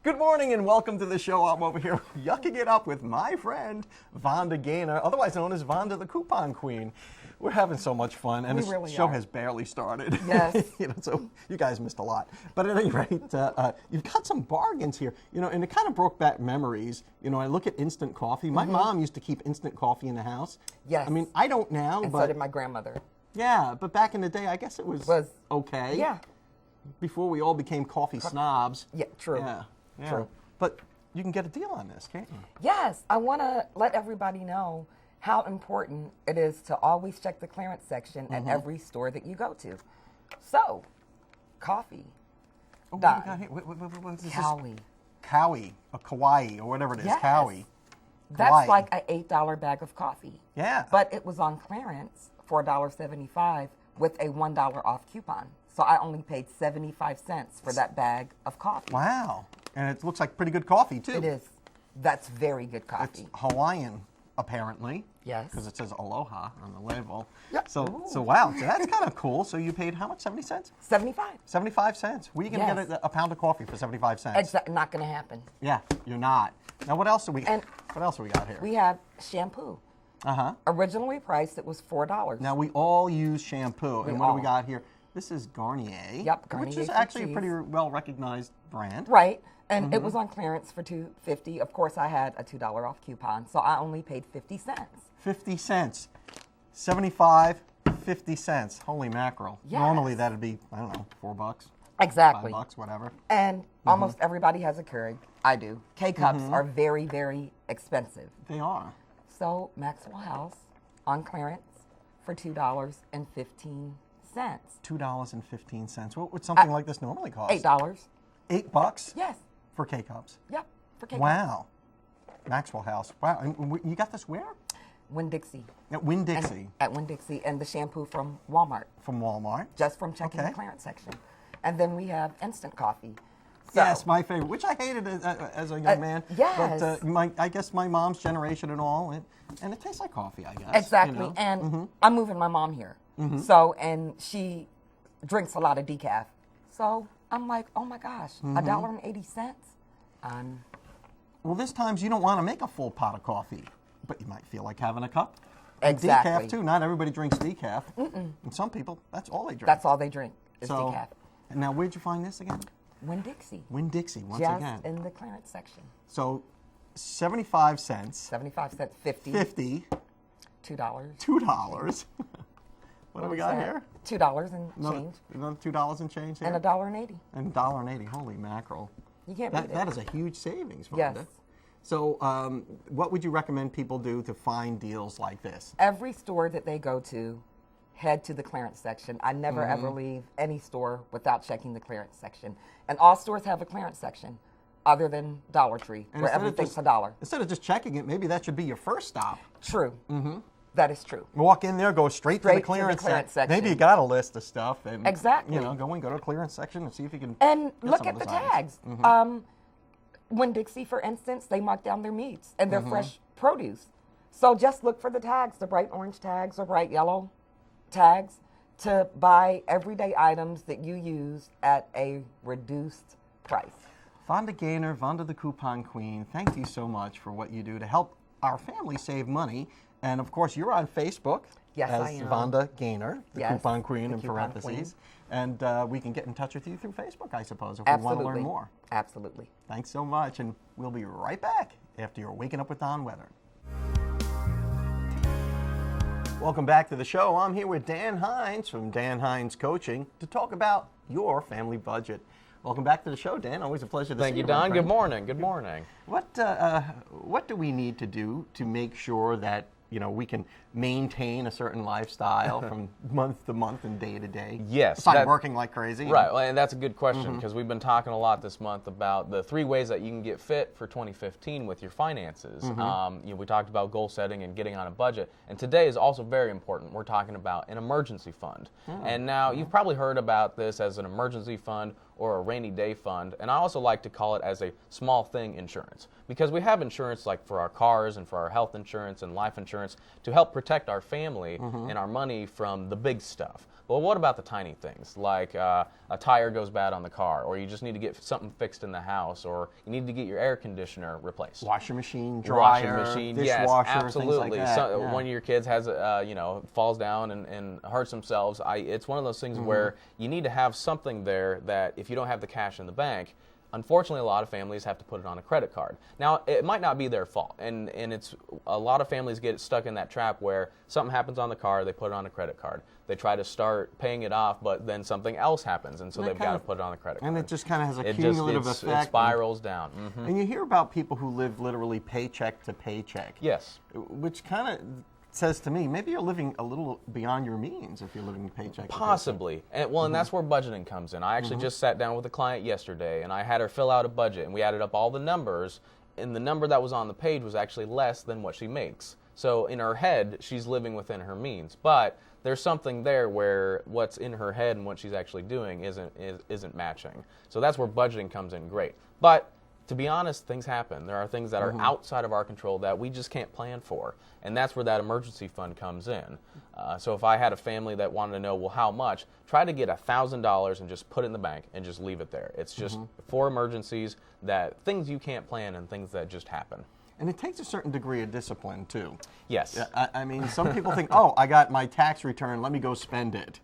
Good morning and welcome to the show. I'm over here yucking it up with my friend, Vonda Gaynor, otherwise known as Vonda the Coupon Queen. We're having so much fun, and this really show are. has barely started. Yes. So you guys missed a lot. But at any rate, you've got some bargains here, and it kind of broke back memories. I look at instant coffee. My mom used to keep instant coffee in the house. Yes. I mean, I don't now, And but so did my grandmother. yeah, but back in the day, I guess it was okay. Yeah. Before we all became coffee snobs. Yeah, true. Yeah. True. But you can get a deal on this, can't you? Yes, I want to let everybody know how important it is to always check the clearance section at every store that you go to. So, coffee. Oh, what Don. do we got here? What is this? Cowie. Cowie, or Kauai, or whatever it is. Yes. Cowie. That's Kauai. like an $8 bag of coffee. Yeah. But it was on clearance for $1.75 with a $1 off coupon. So I only paid 75 cents for that bag of coffee. Wow. And it looks like pretty good coffee, too. It is. That's very good It's coffee. Hawaiian, apparently. Yes. Because it says aloha on the label. Yep. So Ooh. wow. So that's kind of cool. So you paid how much? 70 cents? 75. 75 cents. Where are you going to Yes. get a pound of coffee for 75 cents? Not going to happen. Yeah, you're not. Now, what else do we And got here? We have shampoo. Uh-huh. Originally priced, it was $4. Now, we all use shampoo. We And what do we all. got here? This is Garnier. Yep, Which Garnier is for actually a cheese. pretty well-recognized brand. Right. And it was on clearance for $2.50. Of course, I had a $2 off coupon, so I only paid 50 cents. 50 cents. 75, 50 cents. Holy mackerel. Yes. Normally, that'd be, I don't know, $4. Exactly. $5, whatever. And almost everybody has a Keurig. I do. K-Cups are very, very expensive. They are. So Maxwell House on clearance for $2.15. $2.15. What would something like this normally cost? $8. $8 Yes. for K-Cups. Yep. For K-Cups. Wow. Maxwell House. Wow. And you got this where? Winn-Dixie. At Winn-Dixie. At Winn-Dixie. And the shampoo from Walmart. From Walmart. Just from checking Okay. the clearance section. And then we have instant coffee. So, Yes, my favorite, which I hated as a young man. yes. But I guess my mom's generation and all, and it tastes like coffee, I guess. exactly. And I'm moving my mom here. So, and she drinks a lot of decaf. So I'm like, oh my gosh, $1.80? Well, there's times you don't want to make a full pot of coffee, but you might feel like having a cup. And Exactly. decaf, too. Not everybody drinks decaf. And some people, that's all they drink. That's all they drink is So, decaf. and now, where'd you find this again? Winn-Dixie. Winn-Dixie, once Just again. in the clearance section. So, 75 cents, 75 cents, 50, $50, $2. $2. What do we got here? $2 and change. Another $2 and change here? And $1.80. And $1.80. Holy mackerel. You can't beat That it. is a huge savings, Vonda. Yes. So, what would you recommend people do to find deals like this? Every store that they go to, head to the clearance section. I never ever leave any store without checking the clearance section. And all stores have a clearance section other than Dollar Tree, And where instead of everything's just- $1. Instead of just checking it, maybe that should be your first stop. True. That is true. Walk in there, go straight to the Straight to the clearance clearance section. section. Maybe you got a list of stuff. And, Exactly. go to the clearance section and see if you can And get look some at of the those items. tags. Winn-Dixie, for instance, they mark down their meats and their fresh produce. So just look for the tags, the bright orange tags or bright yellow tags, to buy everyday items that you use at a reduced price. Vonda Gaynor, Vonda the Coupon Queen, thank you so much for what you do to help our family save money. And of course, you're on Facebook Yes, as I am. Vonda Gaynor, the Yes, Coupon Queen the in Coupon parentheses. And we can get in touch with you through Facebook, I suppose, if we want to learn more. Absolutely. Thanks so much, and we'll be right back after your Waking Up with Don weather. Welcome back to the show. I'm here with Dan Hines from Dan Hines Coaching to talk about your family budget. Welcome back to the show, Dan. Always a pleasure to Thank see you, my Don. friend. Good morning. Good morning. What do we need to do to make sure that we can maintain a certain lifestyle from month to month and day to day? Yes, Aside that- working like crazy. Right, well, and that's a good question because we've been talking a lot this month about the 3 ways that you can get fit for 2015 with your finances. We talked about goal setting and getting on a budget, and today is also very important. We're talking about an emergency fund. And now you've probably heard about this as an emergency fund or a rainy day fund. And I also like to call it as a small thing insurance, because we have insurance like for our cars and for our health insurance and life insurance to help protect our family and our money from the big stuff. But what about the tiny things, like a tire goes bad on the car, or you just need to get something fixed in the house, or you need to get your air conditioner replaced? Washing machine, dryer, dishwasher, yes, absolutely. Things like that. One of your kids has, falls down and hurts themselves. It's one of those things where you need to have something there that if you don't have the cash in the bank, unfortunately, a lot of families have to put it on a credit card. Now, it might not be their fault, and it's a lot of families get stuck in that trap where something happens on the car, they put it on a credit card. They try to start paying it off, but then something else happens, and so they've got to put it on a credit card. And it just kind of has a cumulative effect. It spirals down. And you hear about people who live literally paycheck to paycheck. Yes. Which kind of says to me, maybe you're living a little beyond your means if you're living paycheck to Possibly. And that's where budgeting comes in. I actually just sat down with a client yesterday, and I had her fill out a budget, and we added up all the numbers, and the number that was on the page was actually less than what she makes. So in her head, she's living within her means. But there's something there where what's in her head and what she's actually doing isn't matching. So that's where budgeting comes in great. But to be honest, things happen. There are things that are outside of our control that we just can't plan for. And that's where that emergency fund comes in. So if I had a family that wanted to know, well, how much, try to get $1,000 and just put it in the bank and just leave it there. It's just for emergencies, that things you can't plan and things that just happen. And it takes a certain degree of discipline, too. Yes. I mean, some people think, oh, I got my tax return, let me go spend it.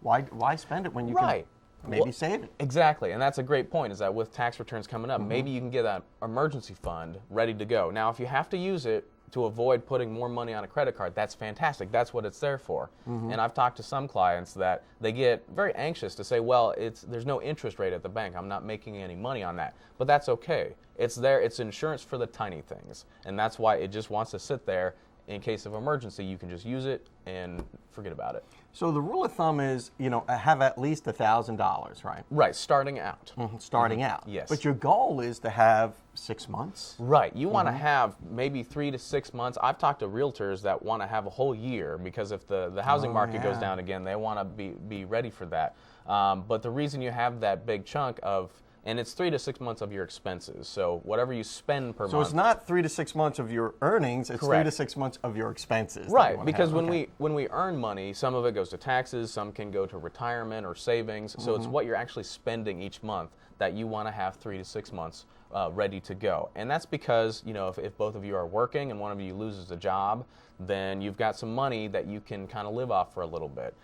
Why spend it when you can maybe save it? Exactly, and that's a great point, is that with tax returns coming up, maybe you can get that emergency fund ready to go. Now, if you have to use it to avoid putting more money on a credit card, that's fantastic. That's what it's there for. And I've talked to some clients that they get very anxious to say, well, there's no interest rate at the bank. I'm not making any money on that. But that's okay. It's there. It's insurance for the tiny things. And that's why it just wants to sit there. In case of emergency, you can just use it and forget about it. So the rule of thumb is, have at least $1,000, right? Right, starting out. Starting out. Yes. But your goal is to have 6 months. Right. You want to have maybe 3 to 6 months. I've talked to realtors that want to have a whole year, because if the housing market goes down again, they want to be ready for that. But the reason you have that big chunk of, and it's 3 to 6 months of your expenses. So whatever you spend per month. So it's not 3 to 6 months of your earnings, it's Correct. 3 to 6 months of your expenses. Right, because when we earn money, some of it goes to taxes, some can go to retirement or savings. So it's what you're actually spending each month that you want to have 3 to 6 months ready to go. And that's because, if both of you are working and one of you loses a job, then you've got some money that you can kind of live off for a little bit.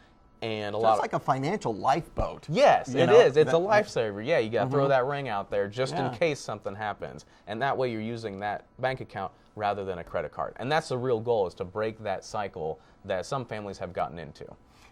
And it's like a financial lifeboat. Yes, it is. It's a lifesaver. Yeah, you got to throw that ring out there just in case something happens. And that way you're using that bank account rather than a credit card. And that's the real goal, is to break that cycle that some families have gotten into.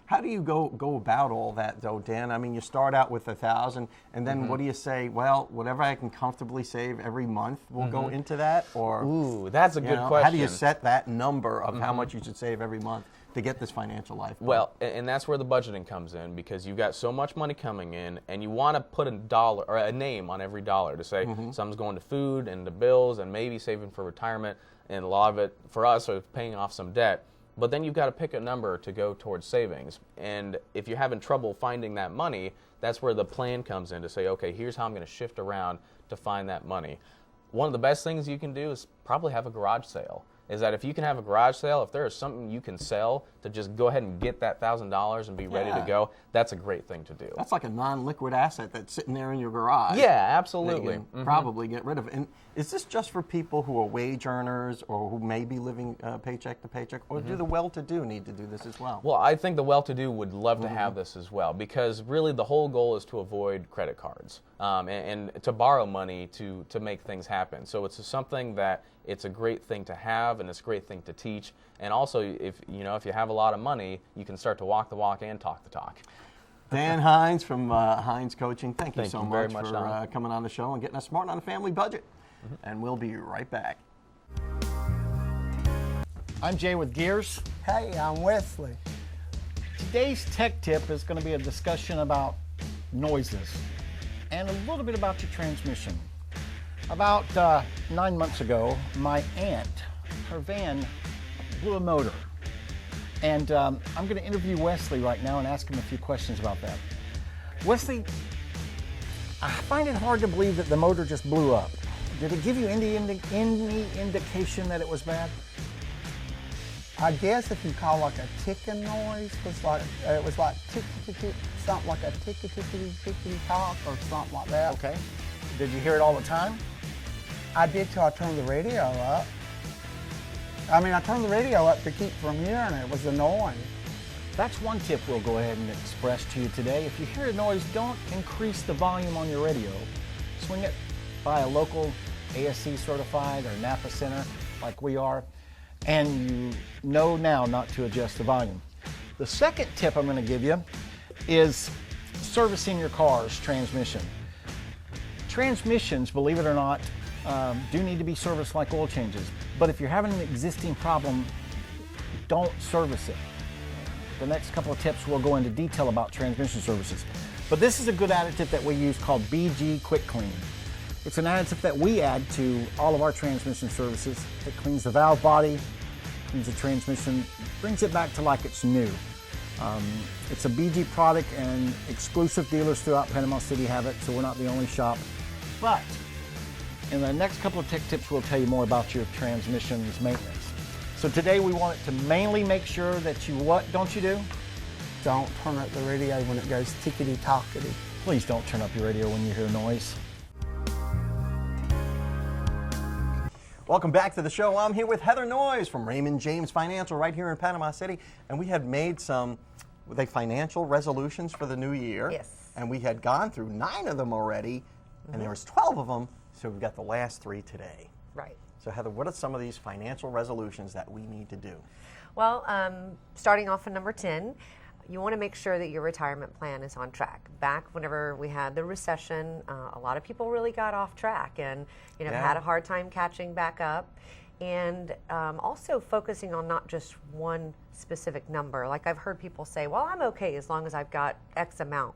How do you go about all that, though, Dan? I mean, you start out with $1,000, and then what do you say? Well, whatever I can comfortably save every month will go into that, or ooh, that's a good question. How do you set that number of how much you should save every month to get this financial life? Well, and that's where the budgeting comes in, because you've got so much money coming in, and you want to put a dollar or a name on every dollar to say some's going to food and to bills and maybe saving for retirement, and a lot of it for us is paying off some debt. But then you've got to pick a number to go towards savings. And if you're having trouble finding that money, that's where the plan comes in to say, okay, here's how I'm going to shift around to find that money. One of the best things you can do is probably have a garage sale. Is that if you can have a garage sale, if there is something you can sell to just go ahead and get that $1,000 and be ready to go, that's a great thing to do. That's like a non-liquid asset that's sitting there in your garage. Yeah, absolutely. That you can probably get rid of. And is this just for people who are wage earners or who may be living paycheck to paycheck, or do the well-to-do need to do this as well? Well, I think the well-to-do would love to have this as well, because really the whole goal is to avoid credit cards and to borrow money to make things happen. So it's something that it's a great thing to have, and it's a great thing to teach. And also, if you have a lot of money, you can start to walk the walk and talk the talk. Dan Hines from Hines Coaching, thank you so very much much, for coming on the show and getting us smart on a family budget. And we'll be right back. I'm Jay with Gears. Hey, I'm Wesley. Today's tech tip is going to be a discussion about noises and a little bit about your transmission. About 9 months ago, my aunt, her van blew a motor. And I'm going to interview Wesley right now and ask him a few questions about that. Wesley, I find it hard to believe that the motor just blew up. Did it give you any indication that it was bad? I guess if you call like a ticking noise, it was like tick tick tick, something like a ticky tickety tickety tock or something like that. Okay. Did you hear it all the time? I did till I turned the radio up. I mean, I turned the radio up to keep from hearing it. It was annoying. That's one tip we'll go ahead and express to you today. If you hear a noise, don't increase the volume on your radio. Swing it by a local ASC certified or Napa Center like we are, and you know now not to adjust the volume. The second tip I'm going to give you is servicing your car's transmission. Transmissions, believe it or not, do need to be serviced like oil changes. But if you're having an existing problem, don't service it. The next couple of tips will go into detail about transmission services. But this is a good additive that we use called BG Quick Clean. It's an additive that we add to all of our transmission services. It cleans the valve body, cleans the transmission, brings it back to like it's new. It's a BG product, and exclusive dealers throughout Panama City have it, so we're not the only shop. But in the next couple of tech tips, we'll tell you more about your transmission's maintenance. So today we want it to mainly make sure that you, what don't you do? Don't turn up the radio when it goes tickety tockety. Please don't turn up your radio when you hear noise. Welcome back to the show. I'm here with Heather Noyes from Raymond James Financial right here in Panama City. And we had made some financial resolutions for the new year. Yes. And we had gone through 9 of them already, and there was 12 of them, so we've got the last 3 today. Right. So Heather, what are some of these financial resolutions that we need to do? Well, starting off at number 10, you want to make sure that your retirement plan is on track. Back whenever we had the recession, a lot of people really got off track and had a hard time catching back up. And also focusing on not just one specific number. Like I've heard people say, well, I'm okay as long as I've got X amount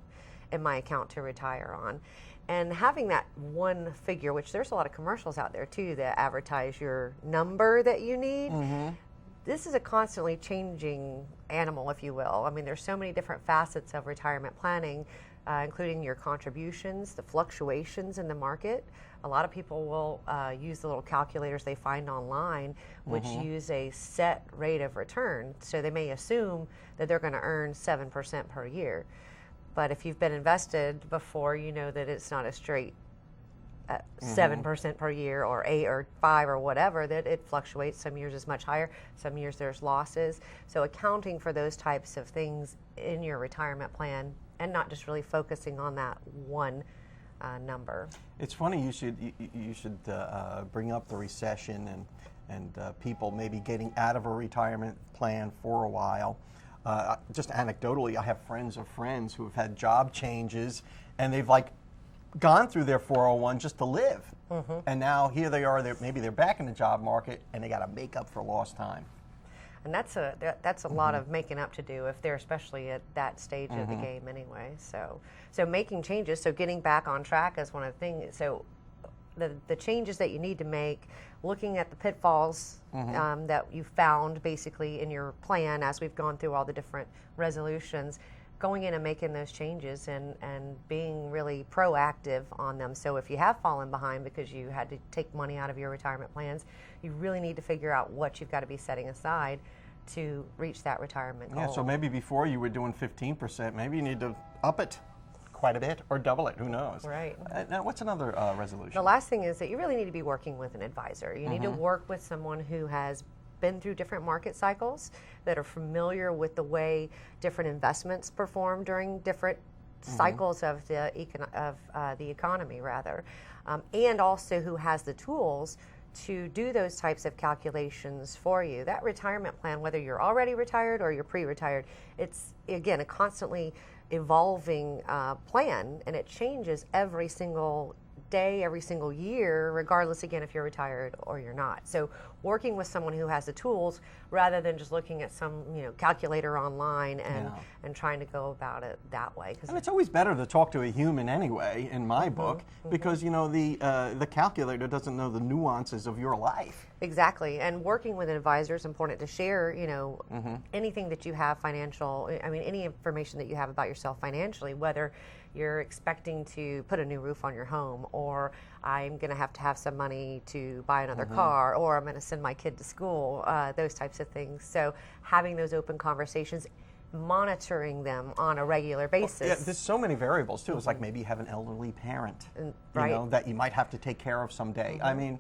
in my account to retire on. And having that one figure, which there's a lot of commercials out there too that advertise your number that you need. Mm-hmm. This is a constantly changing animal, if you will. I mean, there's so many different facets of retirement planning, including your contributions, the fluctuations in the market. A lot of people will use the little calculators they find online, which use a set rate of return. So they may assume that they're going to earn 7% per year. But if you've been invested before, you know that it's not a straight 7% per year or 8 or 5 or whatever, that it fluctuates. Some years it's much higher, some years there's losses. So accounting for those types of things in your retirement plan and not just really focusing on that one number. It's funny you should bring up the recession and people maybe getting out of a retirement plan for a while. Just anecdotally, I have friends of friends who have had job changes, and they've gone through their 401 just to live, and now here they are. Maybe they're back in the job market, and they got to make up for lost time. And that's a lot of making up to do if they're especially at that stage of the game anyway. So making changes, so getting back on track is one of the things. So the changes that you need to make, looking at the pitfalls that you found basically in your plan as we've gone through all the different resolutions, going in and making those changes and being really proactive on them. So if you have fallen behind because you had to take money out of your retirement plans, you really need to figure out what you've got to be setting aside to reach that retirement goal. Yeah, so maybe before you were doing 15%, maybe you need to up it quite a bit or double it, who knows? Right. Now, what's another resolution? The last thing is that you really need to be working with an advisor. You need to work with someone who has been through different market cycles, that are familiar with the way different investments perform during different cycles of the economy, rather, and also who has the tools to do those types of calculations for you. That retirement plan, whether you're already retired or you're pre-retired, it's again a constantly evolving plan, and it changes every single day, every single year, regardless again if you're retired or you're not. So working with someone who has the tools rather than just looking at some calculator online and trying to go about it that way. And it's always better to talk to a human anyway, in my book, because the calculator doesn't know the nuances of your life. Exactly, and working with an advisor is important to share, anything that you have financial, any information that you have about yourself financially, whether you're expecting to put a new roof on your home, or I'm going to have some money to buy another car, or I'm going to send my kid to school, those types of things. So having those open conversations, monitoring them on a regular basis. Yeah, there's so many variables too. It's like maybe you have an elderly parent, right. you know, that you might have to take care of someday. I mean,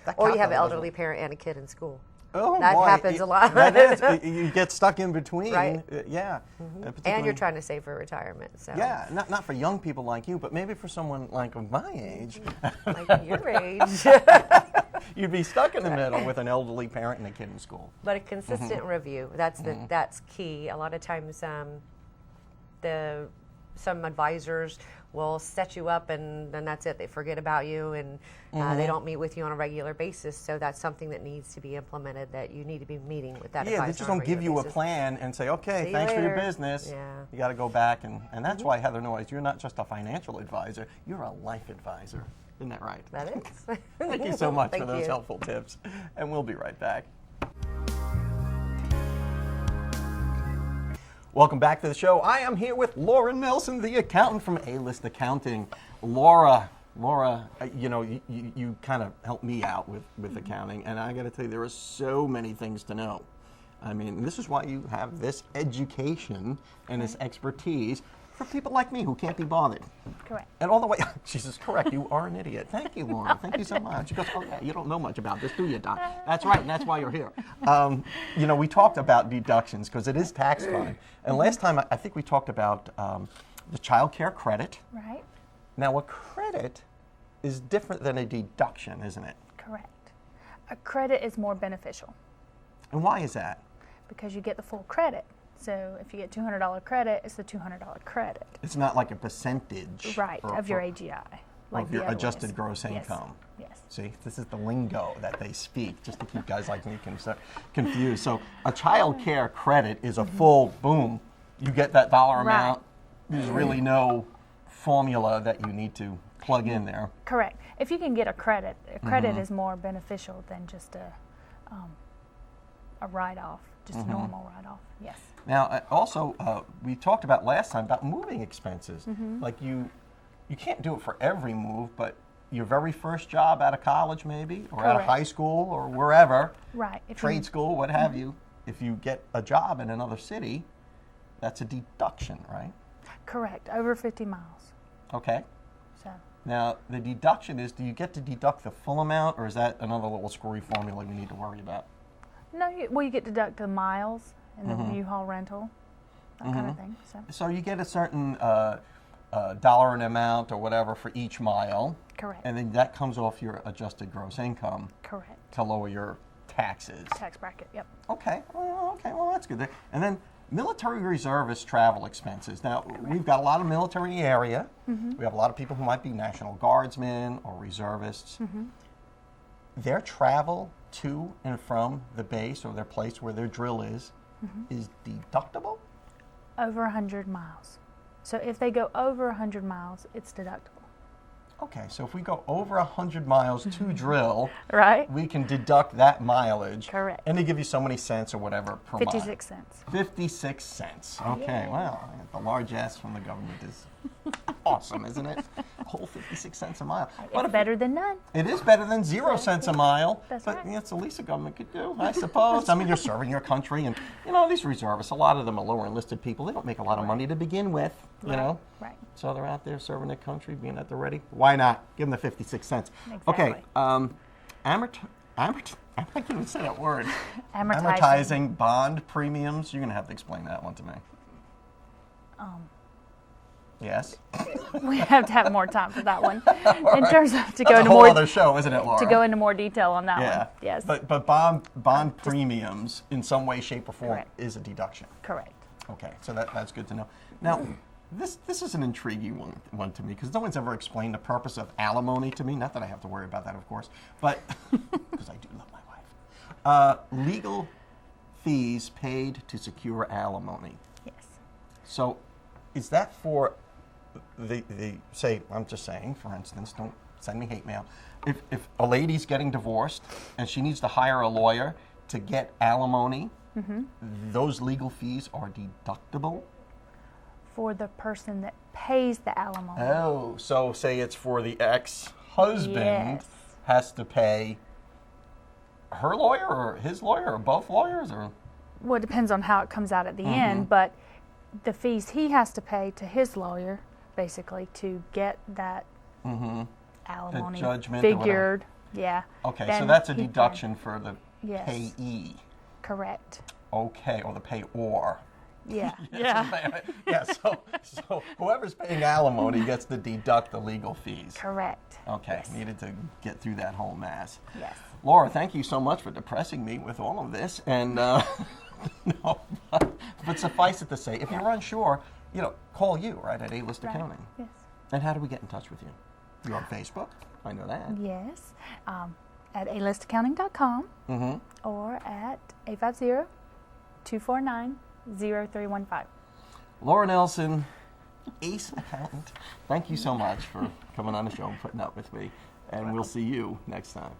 that Or you have an calculator elderly parent and a kid in school. Oh, that boy, happens a lot. That is, you get stuck in between. Right. Yeah. And Particularly- you're trying to save for retirement. So. Yeah, not for young people like you, but maybe for someone like of my age. Like your age. You'd be stuck in the middle with an elderly parent and a kid in school. But a consistent review, that's key. A lot of times some advisors will set you up and then that's it. They forget about you and they don't meet with you on a regular basis. So that's something that needs to be implemented, that you need to be meeting with that advisor. Yeah, they just don't give you a plan and say, okay, See thanks you for your later. business. Yeah. You got to go back. And that's why, Heather Noyes, you're not just a financial advisor, you're a life advisor. Isn't that right? That is. Thank you so much for Thank those you. helpful tips. And we'll be right back. Welcome back to the show. I am here with Laura Nelson, the accountant from A-List Accounting. Laura, you know, you kind of helped me out with accounting, and I got to tell you, there are so many things to know. I mean, this is why you have this education and this expertise for people like me who can't be bothered. Correct. And all the way, Jesus, correct, you are an idiot. Thank you, Laura. Thank you so much. She goes, oh yeah, you don't know much about this, do you, Doc? That's right, and that's why you're here. You know, we talked about deductions because it is tax time. And last time, I think we talked about the child care credit. Right. Now, a credit is different than a deduction, isn't it? Correct. A credit is more beneficial And why is that? because you get the full credit. So if you get $200 credit, it's the $200 credit. It's not like a percentage. Right, of your AGI. Like of the your other adjusted ones. gross Yes. income. Yes. See, this is the lingo that they speak, just to keep guys like me confused. So a child care credit is a full, boom, you get that dollar Right. amount. There's really no formula that you need to plug in there. Correct. If you can get a credit is more beneficial than just a write-off, just a normal write-off. Yes. Now, also, we talked about last time about moving expenses. Like you can't do it for every move, but your very first job out of college maybe, or out of Correct. high school, or wherever, Right. If trade you, school, what have you, if you get a job in another city, that's a deduction, right? correct. Over 50 miles. Okay. So Now, the deduction is, do you get to deduct the full amount, or is that another little screwy formula we need to worry about? no, you get to deduct the miles and the U-Haul rental, that kind of thing. So So you get a certain dollar an amount or whatever for each mile, correct. and then that comes off your adjusted gross income Correct. to lower your taxes. Tax bracket. Yep. Okay, well, that's good. And then military reservist travel expenses. Now, we've got a lot of military in the area. We have a lot of people who might be National Guardsmen or reservists. Their travel to and from the base or their place where their drill is deductible? Over 100 miles. So if they go over 100 miles, it's deductible. Okay, so if we go over 100 miles to drill, Right? we can deduct that mileage. Correct. And they give you so many cents or whatever per mile. 56 cents. 56 cents. Okay, well, the largesse from the government is awesome, isn't it? A whole 56 cents a mile. It's better than none. It is better than 0 cents a mile, That's but right. yeah, it's the least the government could do, I suppose. I mean, you're serving your country, and you know these reservists. A lot of them are lower enlisted people. They don't make a lot of money to begin with, you know. Right. So they're out there serving their country, being at the ready. Why not? Give them the 56 cents. Okay. Exactly. I can't even say that word. Amortizing. Amortizing bond premiums. You're gonna have to explain that one to me. Yes. We have to have more time for that one. In right. terms of to That's go a into whole more other show, isn't it, Laura? to go into more detail on that Yeah. one. Yes. But bond premiums in some way, shape, or form Correct. is a deduction. Correct. Okay, so that's good to know. Now, this is an intriguing one to me because no one's ever explained the purpose of alimony to me. Not that I have to worry about that, of course, but because I do love my wife. Legal fees paid to secure alimony. Yes. So, is that for the say? I'm just saying, for instance, don't send me hate mail. If a lady's getting divorced and she needs to hire a lawyer to get alimony, those legal fees are deductible. for the person that pays the alimony. Oh, so say it's for the ex-husband Yes. has to pay her lawyer or his lawyer or both lawyers, or Well, it depends on how it comes out at the end, but the fees he has to pay to his lawyer, basically, to get that alimony judgment or whatever. figured. Yeah. okay, so then that's a he can- deduction for the Yes. payee. Correct. Okay, or the payor. Yeah. Yeah. Yeah, so whoever's paying alimony gets to deduct the legal fees. Correct. Okay, needed to get through that whole mass. Yes. Laura, thank you so much for depressing me with all of this. And no, but suffice it to say, if you're unsure, call you, right, at A-List Right. Accounting. Yes. And how do we get in touch with you? You're on Facebook. I know that. Yes. At alistaccounting.com or at 850-249-0315. Laura Nelson, Ace Accountant, thank you so much for coming on the show and putting up with me. And we'll see you next time.